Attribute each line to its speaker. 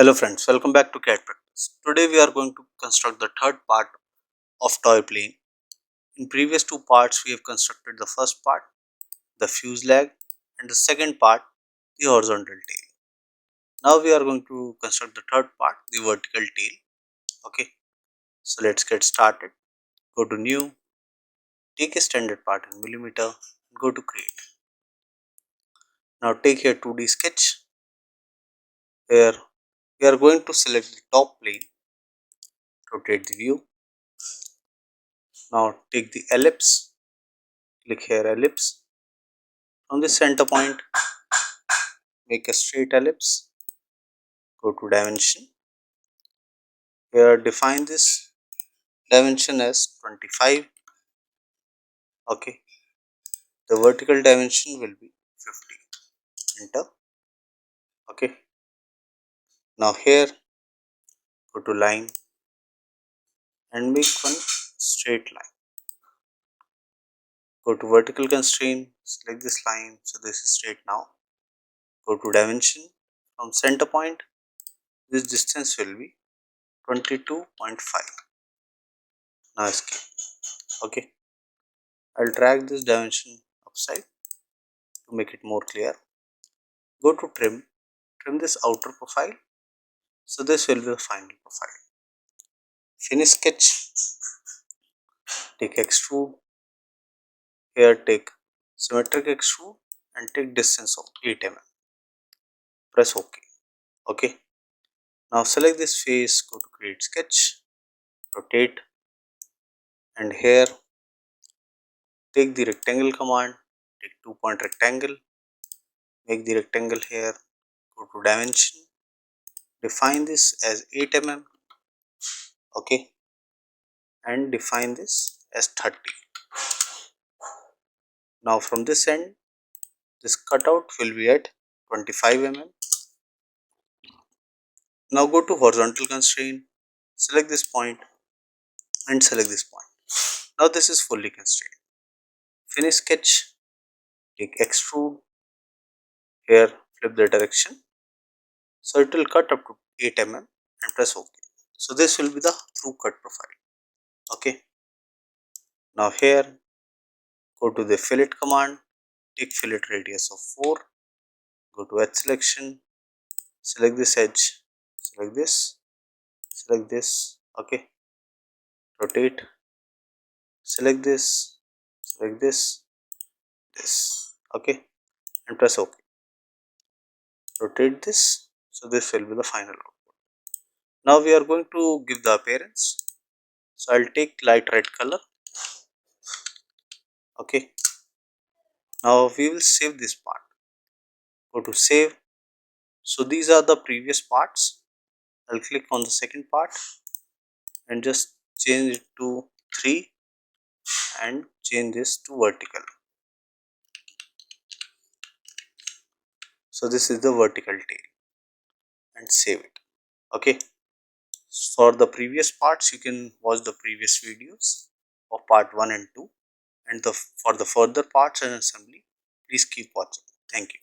Speaker 1: Hello friends, welcome back to CAD Practice. Today we are going to construct the third part of toy plane. In previous two parts we have constructed the first part, the fuselage, and the second part, the horizontal tail. Now we are going to construct the third part, the vertical tail. Okay, so let's get started. Go to new, take a standard part in millimeter, and go to create. Now take here 2D sketch. Here we are going to select the top plane, rotate the view. Now take the ellipse, click here ellipse. From the center point, make a straight ellipse. Go to dimension. Here define this dimension as 25. Okay. The vertical dimension will be 50. Enter. Okay. Now here go to line and make one straight line. Go to vertical constraint, select this line, so this is straight now. Go to dimension. From center point, this distance will be 22.5. Now escape. Okay. I'll drag this dimension upside to make it more clear. Go to trim this outer profile, so this will be the final profile. Finish sketch, take extrude. Here take symmetric extrude and take distance of 8 mm. Press OK. Okay. Now select this face, go to create sketch, rotate, and here take the rectangle command, take 2-point rectangle, make the rectangle here, go to dimension, define this as 8 mm, okay, and define this as 30. Now from this end, this cutout will be at 25 mm. Now go to horizontal constraint, select this point and select this point. Now this is fully constrained. Finish sketch, take extrude, here flip the direction, so it will cut up to 8 mm and press OK. So this will be the through cut profile. Okay. Now here go to the fillet command, take fillet radius of 4, go to edge selection, select this edge, select this, okay, rotate, select this, okay, and press OK. Rotate this, so this will be the final output. Now we are going to give the appearance, so I'll take light red color. Okay. Now we will save this part. Go to save. So these are the previous parts. I'll click on the second part and just change it to 3 and change this to vertical. So this is the vertical tail and save it. Okay. For the previous parts, you can watch the previous videos of part 1 and 2, and for the further parts and assembly, please keep watching. Thank you.